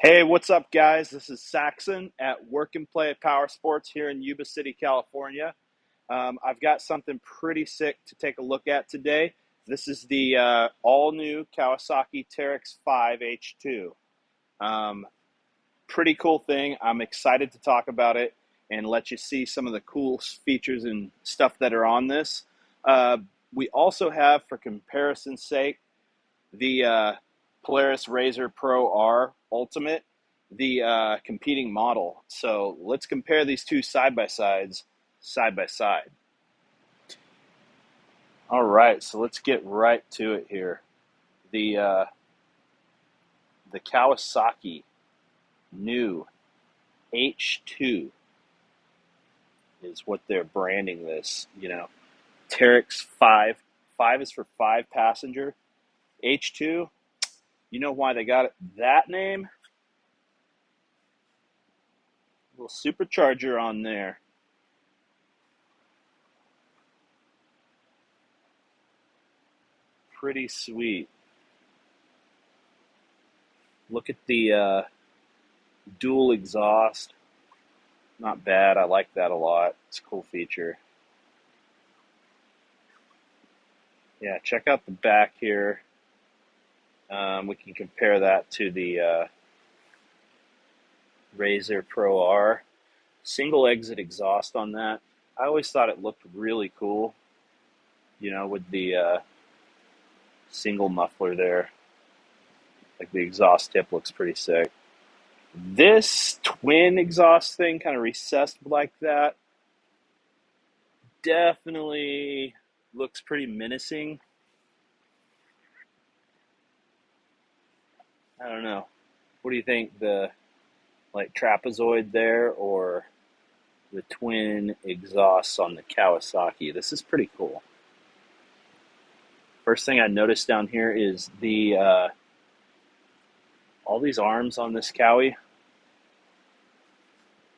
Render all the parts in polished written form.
Hey, what's up, guys? This is Saxon at Work and Play Powersports here in Yuba City, California. I've got something pretty sick to take a look at today. This is the all-new Kawasaki Teryx H2. Pretty cool thing. I'm excited to talk about it and let you see some of the cool features and stuff that are on this. We also have, for comparison's sake, the Polaris Pro R Ultimate, the competing model. So let's compare these two side by side. All right, so let's get right to it here. The Kawasaki new H2 is what they're branding this. Teryx 5. 5 is for 5 passenger. H2, you know why they got that name? Little supercharger on there. Pretty sweet. Look at the dual exhaust. Not bad. I like that a lot. It's a cool feature. Yeah, check out the back here. We can compare that to the Pro R. Single exit exhaust on that. I always thought it looked really cool, with the single muffler there. Like the exhaust tip looks pretty sick. This twin exhaust thing, kind of recessed like that, definitely looks pretty menacing. I don't know. What do you think? The trapezoid there or the twin exhausts on the Kawasaki? This is pretty cool. First thing I noticed down here is the all these arms on this Cowie.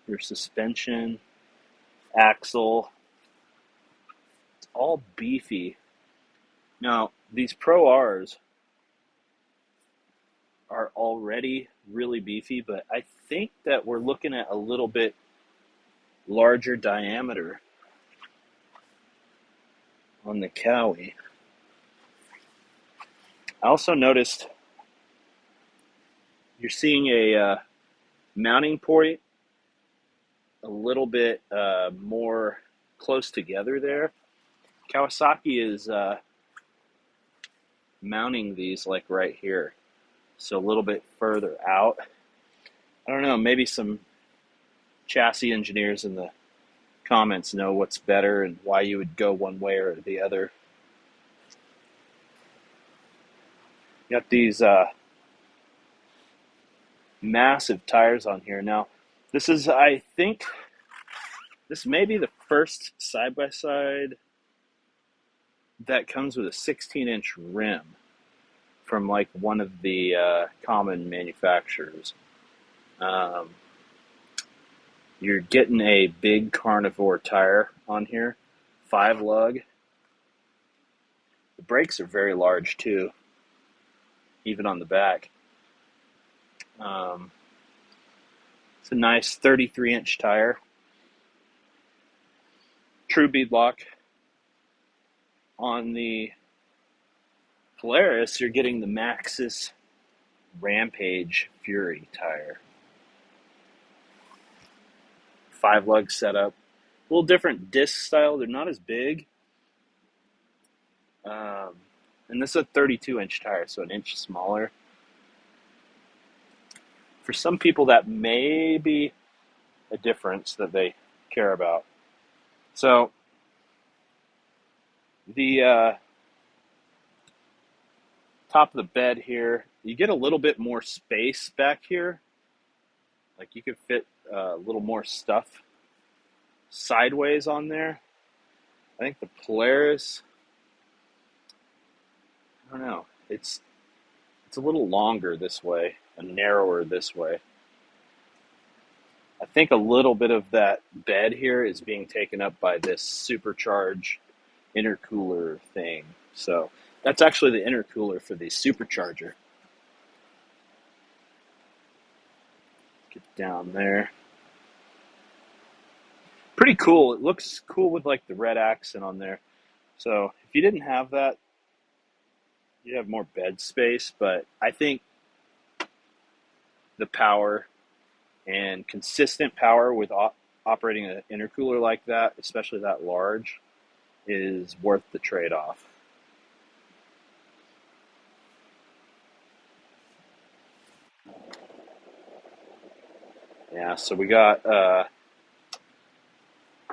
Your suspension, axle, it's all beefy. Now, these Pro Rs are already really beefy, but I think that we're looking at a little bit larger diameter on the Cowie. I also noticed you're seeing a mounting point a little bit more close together there. Kawasaki is mounting these like right here, so a little bit further out. I don't know, maybe some chassis engineers in the comments know what's better and why you would go one way or the other. You got these massive tires on here. Now, this is, I think, this may be the first side-by-side that comes with a 16-inch rim from like one of the common manufacturers. You're getting a big carnivore tire on here, 5 lug. The brakes are very large too, even on the back. It's a nice 33-inch tire. True beadlock. On the Polaris, you're getting the Maxxis Rampage Fury tire. 5 lug setup. A little different disc style. They're not as big. And this is a 32-inch tire, so an inch smaller. For some people, that may be a difference that they care about. So, the top of the bed here, you get a little bit more space back here. Like you could fit a little more stuff sideways on there. I think the Polaris, I don't know, it's a little longer this way and narrower this way. I think a little bit of that bed here is being taken up by this supercharged intercooler thing. So that's actually the intercooler for the supercharger. Get down there. Pretty cool. It looks cool with like the red accent on there. So if you didn't have that, you'd have more bed space. But I think the power and consistent power with operating an intercooler like that, especially that large, is worth the trade-off. Yeah, so we got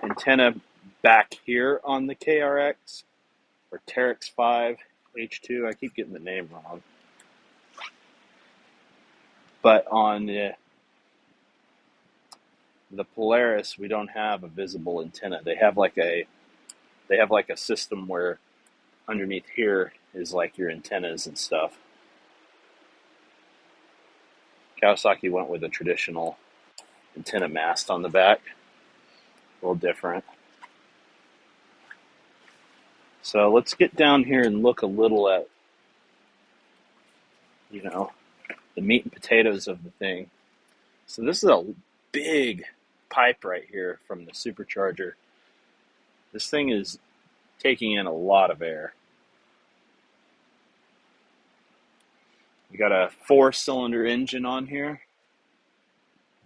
antenna back here on the KRX, or Teryx 5 H2. I keep getting the name wrong. But on the Polaris, we don't have a visible antenna. They have like a system where underneath here is like your antennas and stuff. Kawasaki went with a traditional antenna mast on the back, a little different. So let's get down here and look a little at, the meat and potatoes of the thing. So this is a big pipe right here from the supercharger. This thing is taking in a lot of air. We got a 4-cylinder engine on here.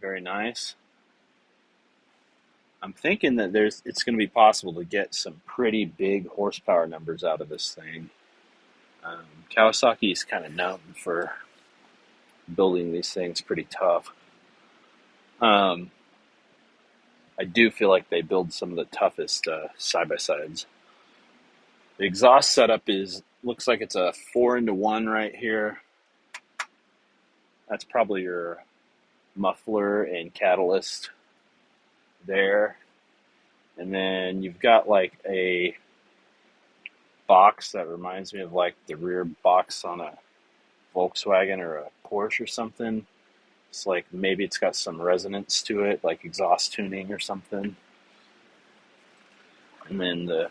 Very nice. I'm thinking that it's going to be possible to get some pretty big horsepower numbers out of this thing. Kawasaki is kind of known for building these things pretty tough. I do feel like they build some of the toughest side-by-sides. The exhaust setup looks like it's a 4-into-1 right here. That's probably your muffler and catalyst there. And then you've got like a box that reminds me of like the rear box on a Volkswagen or a Porsche or something. It's like maybe it's got some resonance to it, like exhaust tuning or something. And then the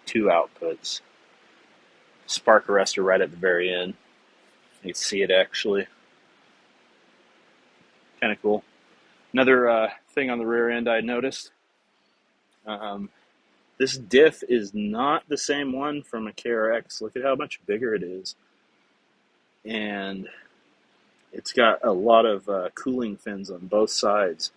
two outputs. Spark arrestor right at the very end. You can see it actually. Kind of cool. Another thing on the rear end I noticed. This diff is not the same one from a KRX. Look at how much bigger it is. And it's got a lot of cooling fins on both sides.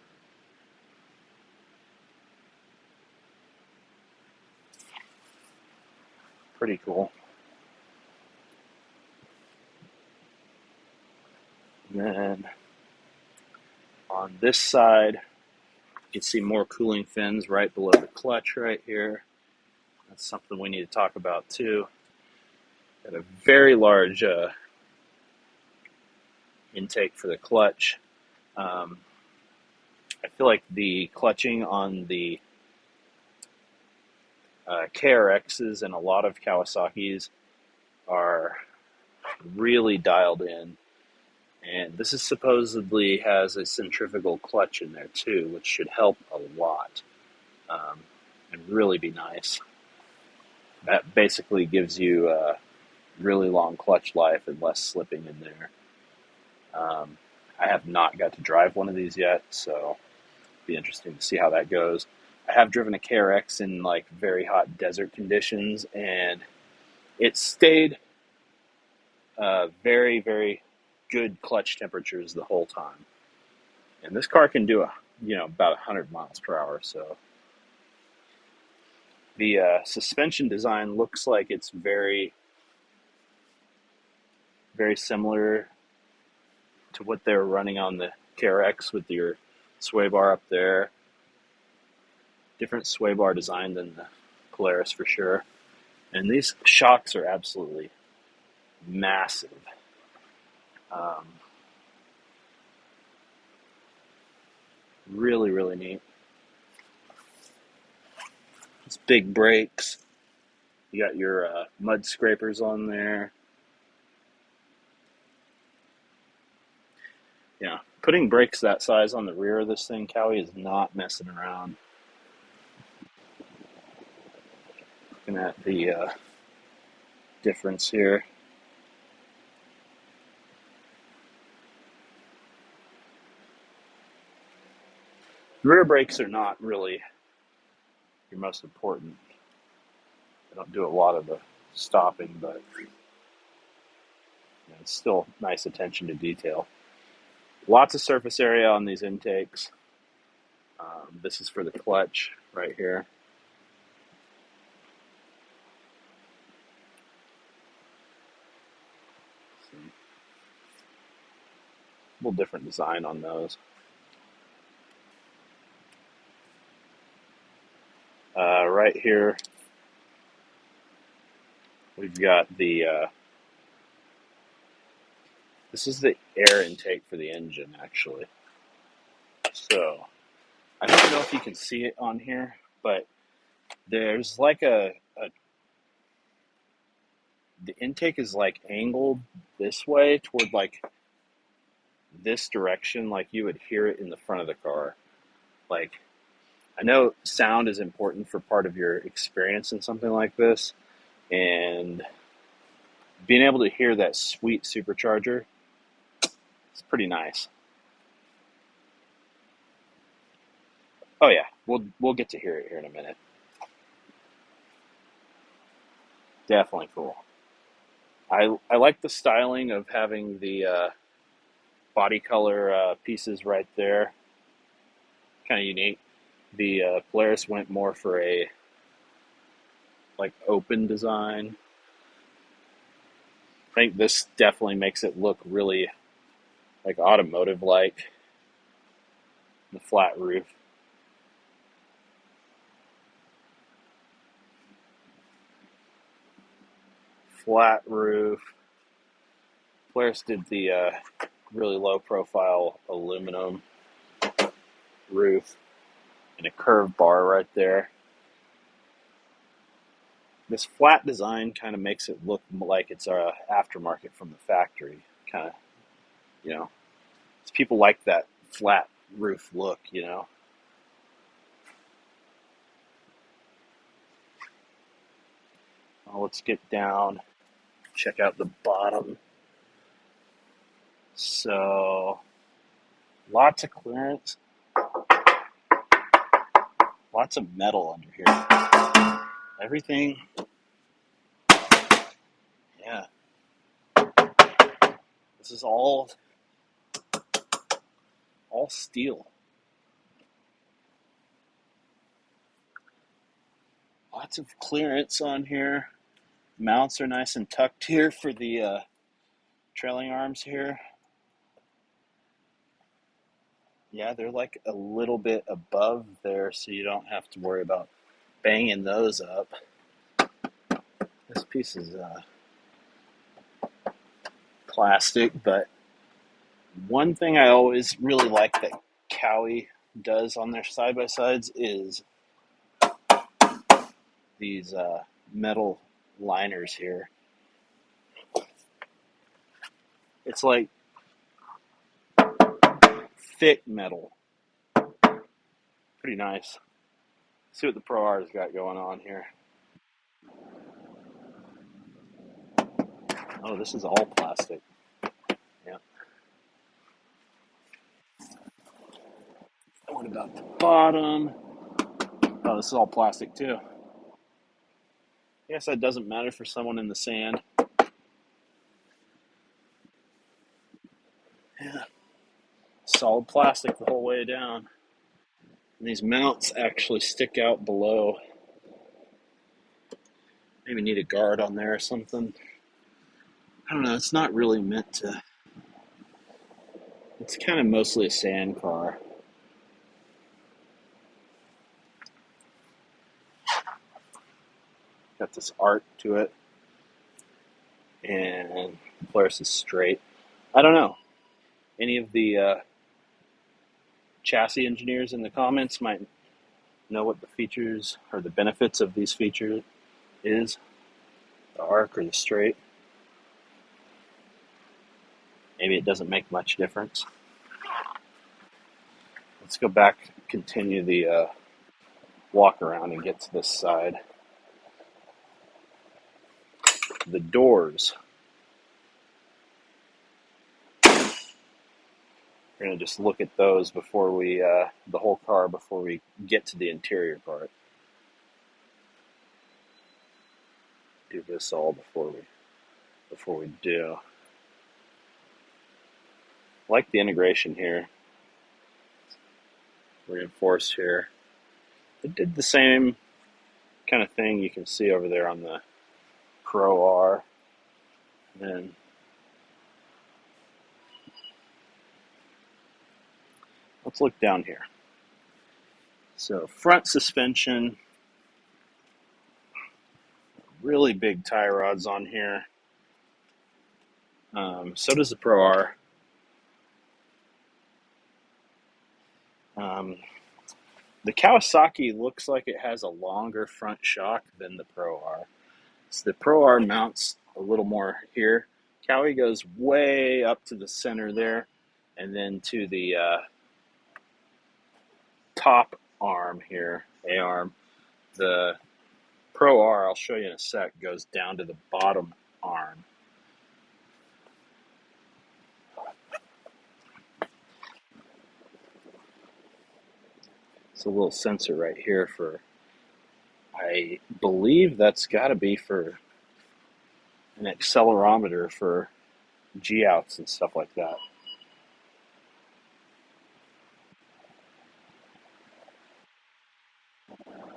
Pretty cool. And then on this side, you can see more cooling fins right below the clutch right here. That's something we need to talk about too. Got a very large intake for the clutch. I feel like the clutching on the KRXs and a lot of Kawasaki's are really dialed in. And this is supposedly has a centrifugal clutch in there too, which should help a lot and really be nice. That basically gives you a really long clutch life and less slipping in there. I have not got to drive one of these yet, so it'll be interesting to see how that goes. I have driven a KRX in like very hot desert conditions, and it stayed very, very good clutch temperatures the whole time. And this car can do about 100 miles per hour. So the suspension design looks like it's very, very similar to what they're running on the KRX with your sway bar up there. Different sway bar design than the Polaris for sure. And these shocks are absolutely massive. Really, really neat. It's big brakes. You got your mud scrapers on there. Yeah, putting brakes that size on the rear of this thing, Cowie, is not messing around. Looking at the difference here. rear brakes are not really your most important. They don't do a lot of the stopping, but it's still nice attention to detail. Lots of surface area on these intakes. This is for the clutch right here. A little different design on those. Right here, we've got the, this is the air intake for the engine, actually. So, I don't know if you can see it on here, but there's like the intake is like angled this way toward like this direction, like you would hear it in the front of the car. Like, I know sound is important for part of your experience in something like this, and being able to hear that sweet supercharger, it's pretty nice. Oh yeah, we'll get to hear it here in a minute. Definitely cool. I like the styling of having the body color pieces right there. Kind of unique. The Polaris went more for a like open design. I think this definitely makes it look really like automotive like. The flat roof. Flat roof. Polaris did the really low profile aluminum roof and a curved bar right there. This flat design kind of makes it look like it's aftermarket from the factory. Kind of, people like that flat roof look, Well, let's get down, check out the bottom. So, lots of clearance, lots of metal under here. Everything, yeah. This is all steel. Lots of clearance on here. Mounts are nice and tucked here for the trailing arms here. Yeah, they're like a little bit above there, so you don't have to worry about banging those up. This piece is plastic, but one thing I always really like that Cowie does on their side-by-sides is these metal liners here. It's like thick metal. Pretty nice. See what the Pro R's got going on here. Oh, this is all plastic. Yeah. What about the bottom? Oh, this is all plastic too. I guess that doesn't matter for someone in the sand. Yeah. Solid plastic the whole way down. And these mounts actually stick out below. Maybe need a guard on there or something. I don't know, it's not really meant to. It's kind of mostly a sand car. Got this art to it. And Polaris is straight. I don't know. Any of the chassis engineers in the comments might know what the features or the benefits of these features is. The arc or the straight. Maybe it doesn't make much difference. Let's go back, continue the walk around and get to this side. The doors. We're going to just look at those before we, the whole car, before we get to the interior part. Do this all before we do. I like the integration here. Reinforced here. It did the same kind of thing you can see over there on the Pro R. And then let's look down here. So front suspension, really big tie rods on here. So does the Pro R. The Kawasaki looks like it has a longer front shock than the Pro R. So the Pro R mounts a little more here. Kawi goes way up to the center there, and then to the top arm here, A-arm. The Pro R, I'll show you in a sec, goes down to the bottom arm. It's a little sensor right here for, I believe that's got to be for an accelerometer for G-outs and stuff like that.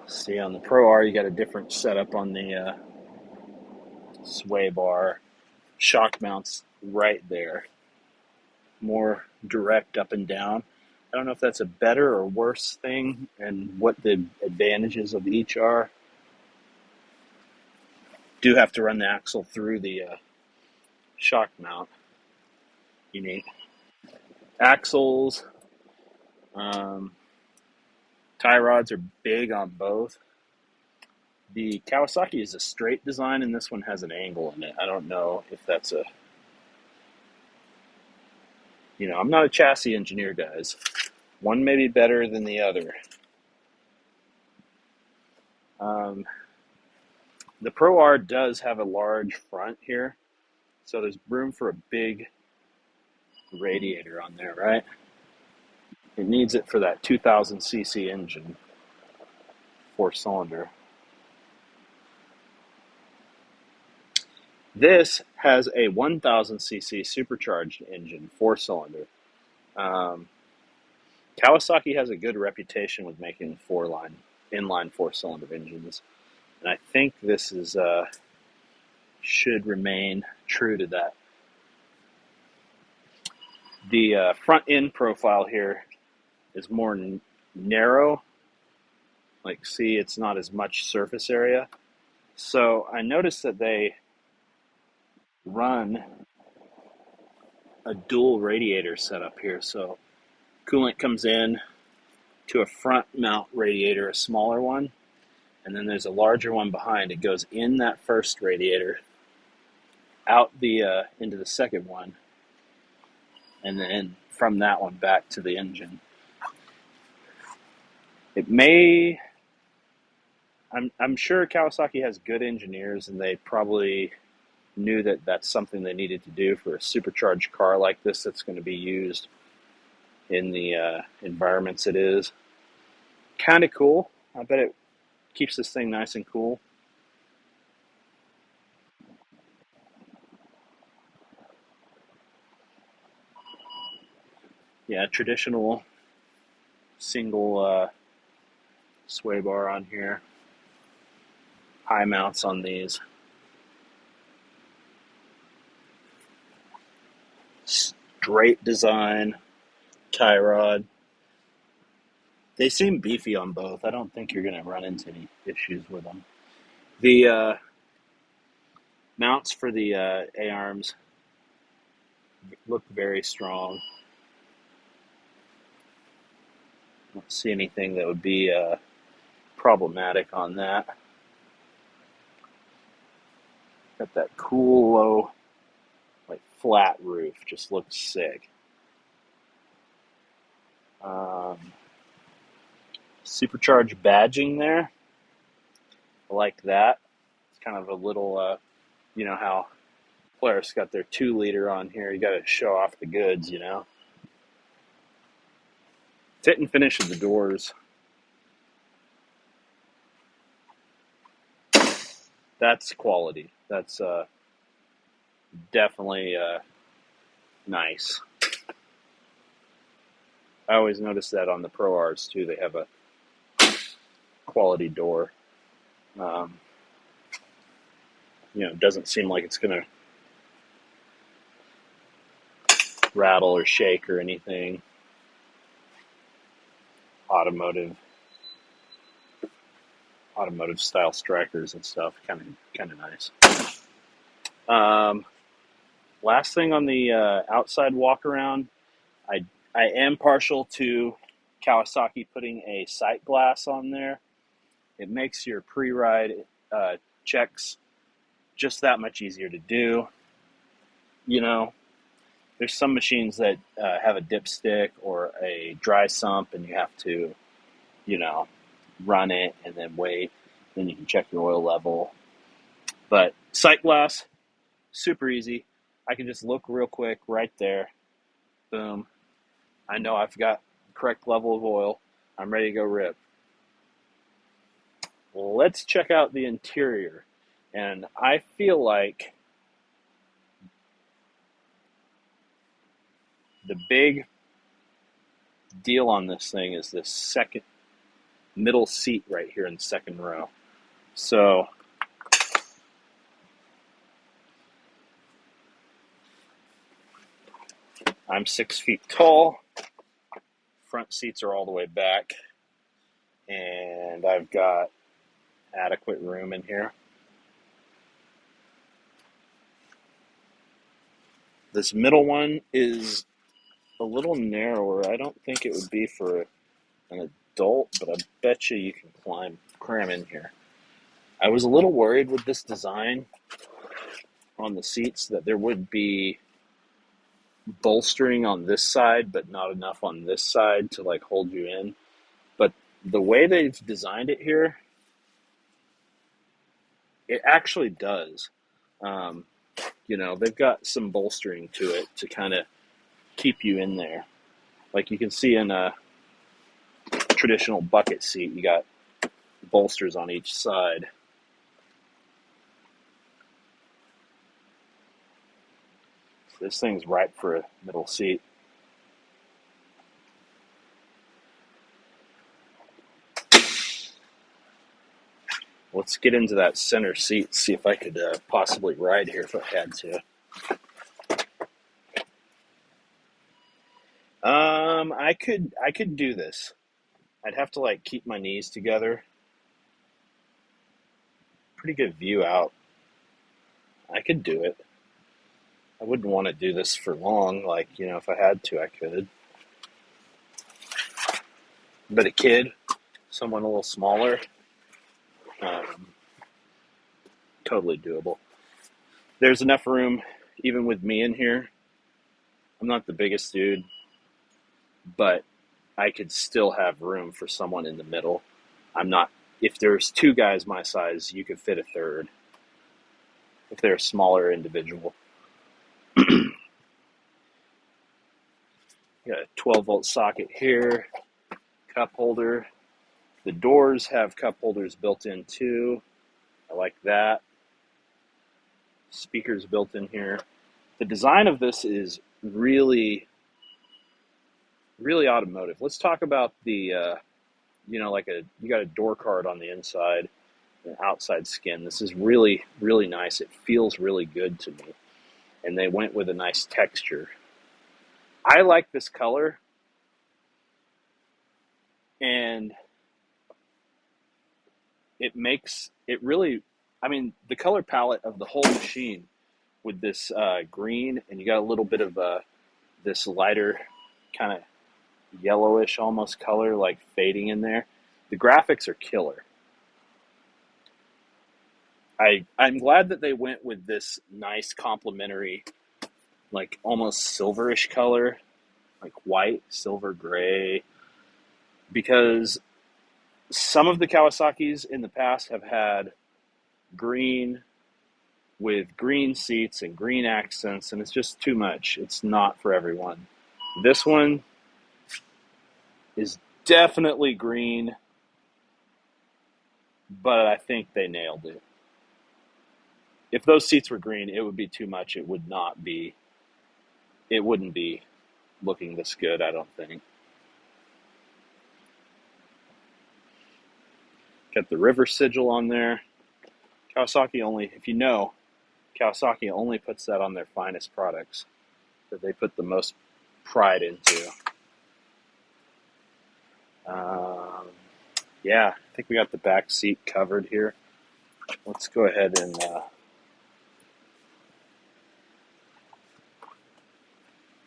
See, on the Pro R, you got a different setup on the sway bar. Shock mounts right there. More direct up and down. I don't know if that's a better or worse thing and what the advantages of each are. Do have to run the axle through the shock mount. Unique. Axles. Tie rods are big on both. The Kawasaki is a straight design, and this one has an angle in it. I don't know if that's a... I'm not a chassis engineer, guys. One may be better than the other. The Pro R does have a large front here, so there's room for a big radiator on there, right? It needs it for that 2000cc engine, 4-cylinder. This has a 1000cc supercharged engine, 4-cylinder. Kawasaki has a good reputation with making inline 4-cylinder engines, and I think this is should remain true to that. The front end profile here is more narrow. Like, see, it's not as much surface area. So I noticed that they run a dual radiator setup here. So coolant comes in to a front mount radiator, a smaller one, and then there's a larger one behind. It goes in that first radiator, out the into the second one, and then from that one back to the engine. It may... I'm sure Kawasaki has good engineers, and they probably knew that that's something they needed to do for a supercharged car like this that's going to be used in the environments it is. Kind of cool. I bet it keeps this thing nice and cool. Yeah, traditional single sway bar on here. High mounts on these. Straight design, tie rod. They seem beefy on both. I don't think you're going to run into any issues with them. The mounts for the A-arms look very strong. I don't see anything that would be problematic on that. Got that cool low, like flat roof. Just looks sick. Supercharged badging there. I like that. It's kind of a little, you know how Polaris got their 2-liter on here. You got to show off the goods, Fit and finish of the doors, that's quality. That's definitely nice. I always notice that on the Pro Rs too. They have a quality door. Um, it doesn't seem like it's going to rattle or shake or anything. Automotive style strikers and stuff, kind of nice. Last thing on the outside walk around, I am partial to Kawasaki putting a sight glass on there. It makes your pre-ride checks just that much easier to do. There's some machines that have a dipstick or a dry sump, and you have to, run it and then wait. Then you can check your oil level. But sight glass, super easy. I can just look real quick right there. Boom. I know I've got the correct level of oil. I'm ready to go rip. Well, let's check out the interior. And I feel like the big deal on this thing is this second middle seat right here in the second row. So I'm 6 feet tall. Front seats are all the way back. And I've got adequate room in here. This middle one is a little narrower. I don't think it would be for an adult, but I bet you can cram in here. I was a little worried with this design on the seats that there would be bolstering on this side, but not enough on this side to hold you in. But the way they've designed it here, it actually does. They've got some bolstering to it to kind of keep you in there. Like you can see in a traditional bucket seat, you got bolsters on each side. So this thing's ripe for a middle seat. Let's get into that center seat, see if I could possibly ride here if I had to. I could do this. I'd have to keep my knees together. Pretty good view out. I could do it. I wouldn't want to do this for long. If I had to, I could. But a kid, someone a little smaller, totally doable. There's enough room, even with me in here. I'm not the biggest dude, but I could still have room for someone in the middle. If there's two guys my size, you could fit a third. If they're a smaller individual. Got a 12-volt socket here, cup holder. The doors have cup holders built in too. I like that. Speakers built in here. The design of this is really, really automotive. Let's talk about the, you got a door card on the inside, an outside skin. This is really, really nice. It feels really good to me. And they went with a nice texture. I like this color. And it really, the color palette of the whole machine with this green, and you got a little bit of this lighter kind of yellowish almost color fading in there. The graphics are killer. I'm glad that they went with this nice complementary, almost silverish color, white, silver, gray, because some of the Kawasaki's in the past have had green with green seats and green accents, and it's just too much. It's not for everyone. This one, is definitely green, but I think they nailed it. If those seats were green, it would be too much. It wouldn't be looking this good, I don't think. Got the river sigil on there. Kawasaki only, if you know, Kawasaki only puts that on their finest products that they put the most pride into. Yeah, I think we got the back seat covered here. Let's go ahead and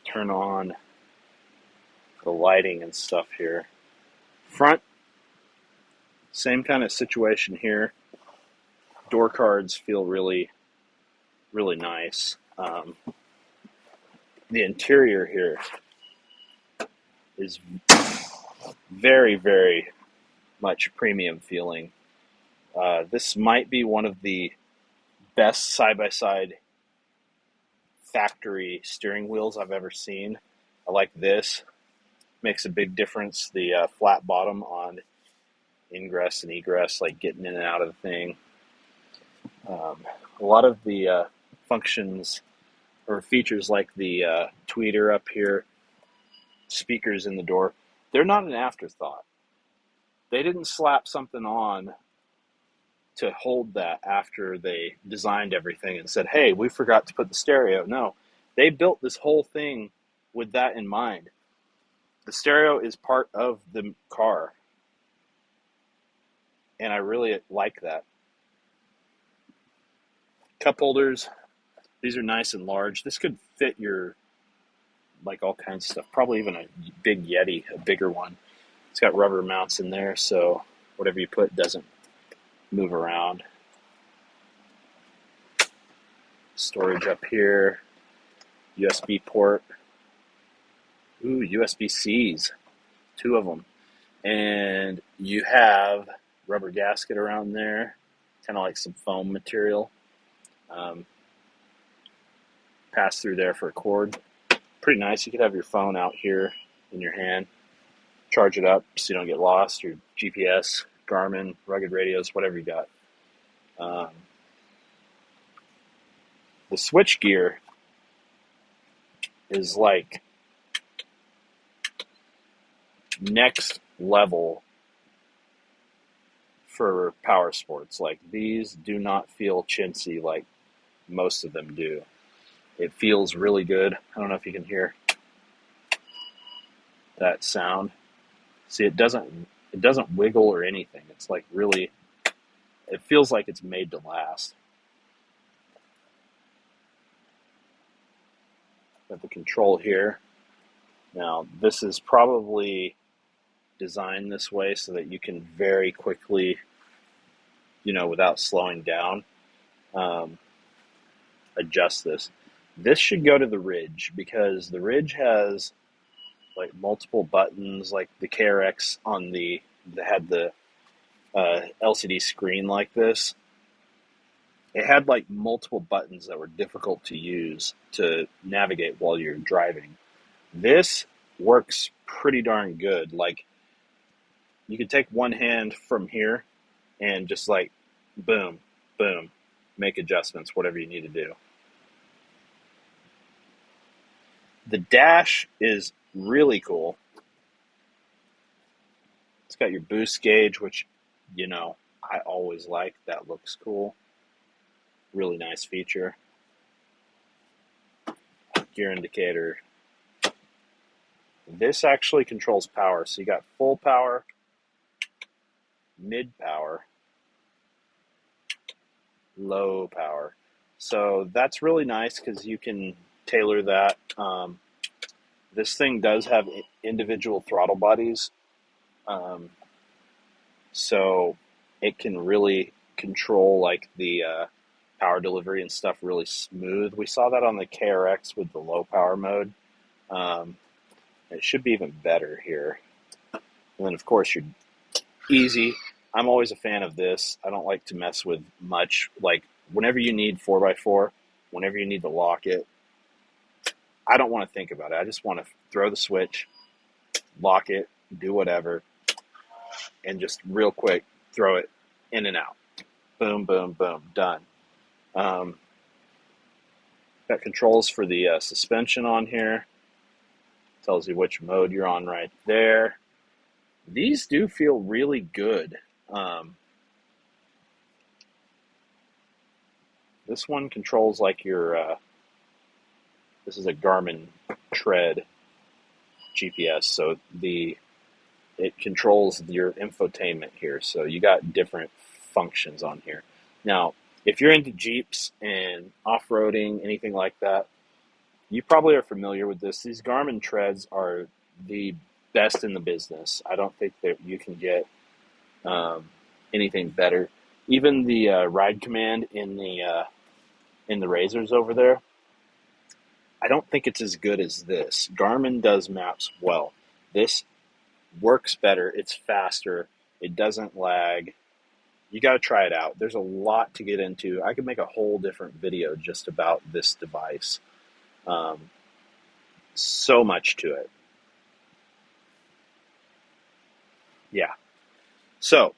turn on the lighting and stuff here. Front, same kind of situation here. Door cards feel really, really nice. The interior here is very, very much premium feeling. This might be one of the best side-by-side factory steering wheels I've ever seen. I like this. Makes a big difference. The flat bottom on ingress and egress, like getting in and out of the thing. A lot of the functions or features like the tweeter up here, speakers in the door, they're not an afterthought. They didn't slap something on to hold that after they designed everything and said, hey, we forgot to put the stereo. No, they built this whole thing with that in mind. The stereo is part of the car, and I really like that. Cup holders, these are nice and large. This could fit your, like, all kinds of stuff, probably even a big Yeti, a bigger one. It's got rubber mounts in there, so whatever you put doesn't move around. Storage up here, USB port. Ooh, USB-Cs, 2 of them. And you have rubber gasket around there, kind of like some foam material. Pass through there for a cord. Pretty nice. You could have your phone out here in your hand, charge it up so you don't get lost, your GPS, Garmin, rugged radios, whatever you got. The switch gear is like next level for power sports. Like, these do not feel chintzy like most of them do. It feels really good. I don't know if you can hear that sound. See, it doesn't wiggle or anything. It's like really, it feels like it's made to last. Got the control here. Now, this is probably designed this way so that you can very quickly, without slowing down, adjust this. This should go to the Ridge, because the Ridge has like multiple buttons, like the KRX that had the LCD screen like this. It had like multiple buttons that were difficult to use to navigate while you're driving. This works pretty darn good. Like, you can take one hand from here and just like boom, boom, make adjustments, whatever you need to do. The dash is really cool. It's got your boost gauge, which, I always like. That looks cool. Really nice feature. Gear indicator. This actually controls power. So you got full power, mid power, low power. So that's really nice because you can tailor that. This thing does have individual throttle bodies. So it can really control like the power delivery and stuff really smooth. We saw that on the KRX with the low power mode. It should be even better here. And then, of course, you're easy. I'm always a fan of this. I don't like to mess with much. Like, whenever you need 4x4, whenever you need to lock it, I don't want to think about it. I just want to throw the switch, lock it, do whatever, and just real quick throw it in and out. Boom, boom, boom, done. Got controls for the suspension on here. Tells you which mode you're on right there. These do feel really good. This one controls like your, this is a Garmin Tread GPS, so it controls your infotainment here. So you got different functions on here. Now, if you're into Jeeps and off-roading, anything like that, you probably are familiar with this. These Garmin Treads are the best in the business. I don't think that you can get anything better. Even the ride command in the Razors over there, I don't think it's as good as this. Garmin does maps well. This works better. It's faster. It doesn't lag. You got to try it out. There's a lot to get into. I could make a whole different video just about this device. So much to it. Yeah. So,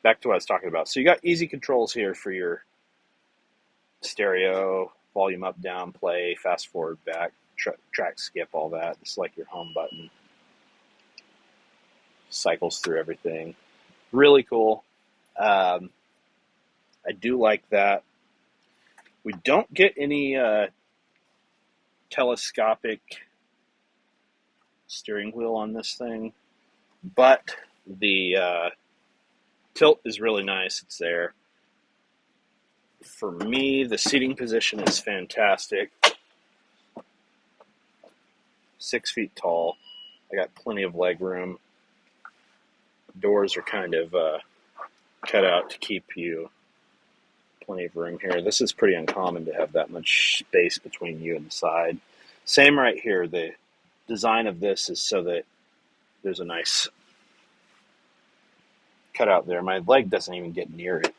back to what I was talking about. So you got easy controls here for your stereo, volume up, down, play, fast forward, back, track skip, all that. It's like your home button. Cycles through everything. Really cool. I do like that. We don't get any telescopic steering wheel on this thing, but the tilt is really nice. It's there. For me, the seating position is fantastic. 6 feet tall. I got plenty of leg room. Doors are kind of cut out to keep you plenty of room here. This is pretty uncommon to have that much space between you and the side. Same right here. The design of this is so that there's a nice cutout there. My leg doesn't even get near it.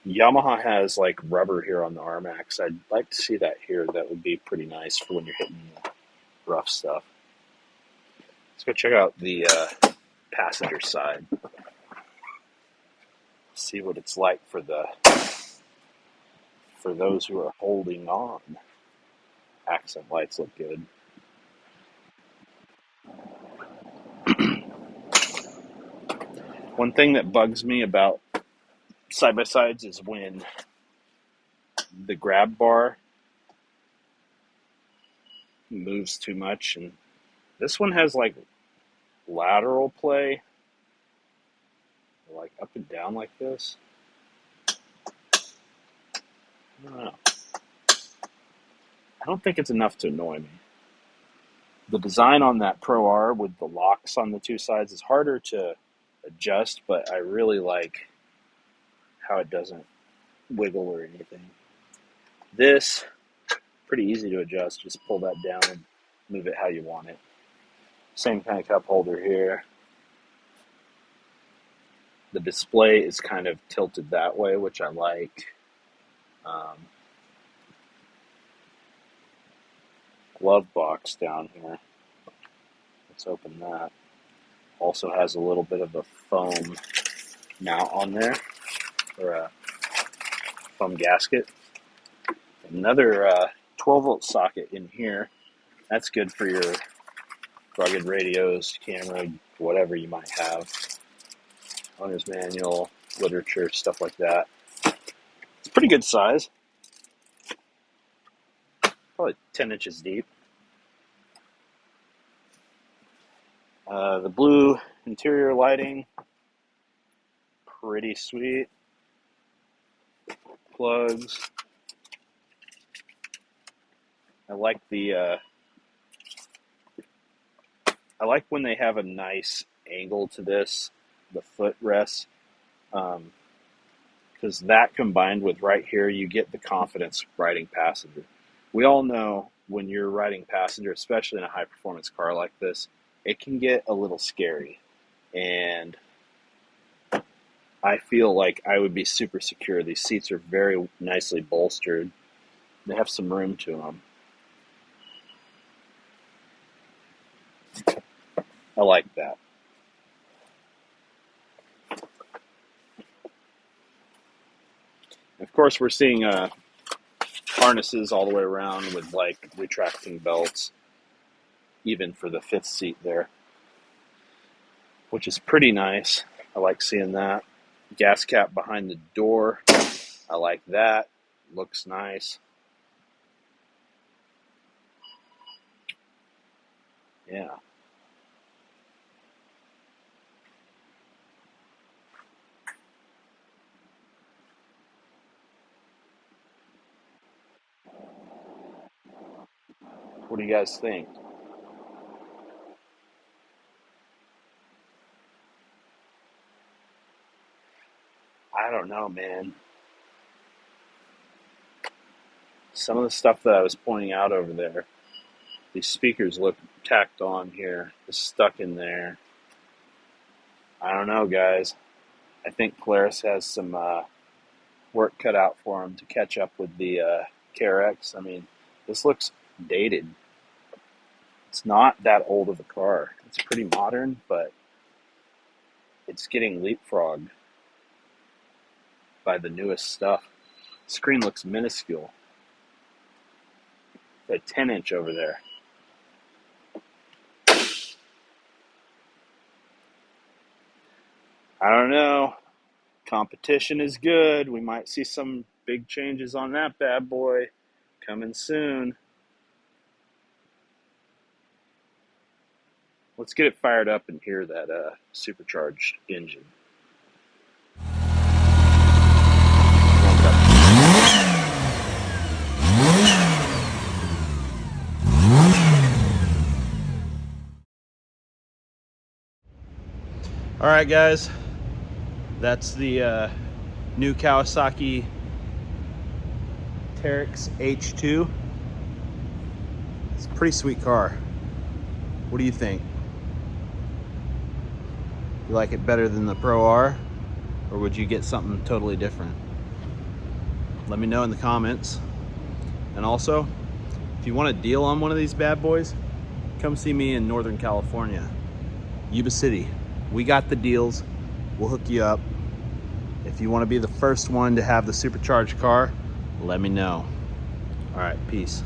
Yamaha has like rubber here on the Armax. I'd like to see that here. That would be pretty nice for when you're hitting the rough stuff. Let's go check out the passenger side. See what it's like for those who are holding on. Accent lights look good. One thing that bugs me about side-by-sides is when the grab bar moves too much, and this one has like lateral play, like up and down like this. I don't know. I don't think it's enough to annoy me. The design on that Pro R with the locks on the two sides is harder to adjust, but I really like how it doesn't wiggle or anything. This, pretty easy to adjust. Just pull that down and move it how you want it. Same kind of cup holder here. The display is kind of tilted that way, which I like. Glove box down here. Let's open that. Also has a little bit of a foam mount on there, or a foam gasket. Another 12-volt socket in here. That's good for your rugged radios, camera, whatever you might have. Owner's manual, literature, stuff like that. It's pretty good size. Probably 10 inches deep. The blue interior lighting, pretty sweet. Plugs. I like I like when they have a nice angle to this, the footrest, because that combined with right here, you get the confidence riding passenger. We all know when you're riding passenger, especially in a high-performance car like this, it can get a little scary, and I feel like I would be super secure. These seats are very nicely bolstered. They have some room to them. I like that. Of course, we're seeing harnesses all the way around with like retracting belts, even for the fifth seat there, which is pretty nice. I like seeing that. Gas cap behind the door. I like that. Looks nice. Yeah. What do you guys think? I don't know, man. Some of the stuff that I was pointing out over there, these speakers look tacked on here, just stuck in there. I don't know, guys. I think Polaris has some work cut out for them to catch up with the KRX. I mean, this looks dated. It's not that old of a car. It's pretty modern, but it's getting leapfrogged by the newest stuff. The screen looks minuscule. A 10-inch over there. I don't know. Competition is good. We might see some big changes on that bad boy coming soon. Let's get it fired up and hear that supercharged engine. All right, guys. That's the new Kawasaki Teryx H2. It's a pretty sweet car. What do you think? You like it better than the Pro R, or would you get something totally different? Let me know in the comments. And also, if you want a deal on one of these bad boys, come see me in Northern California, Yuba City. We got the deals. We'll hook you up. If you want to be the first one to have the supercharged car, let me know. All right, peace.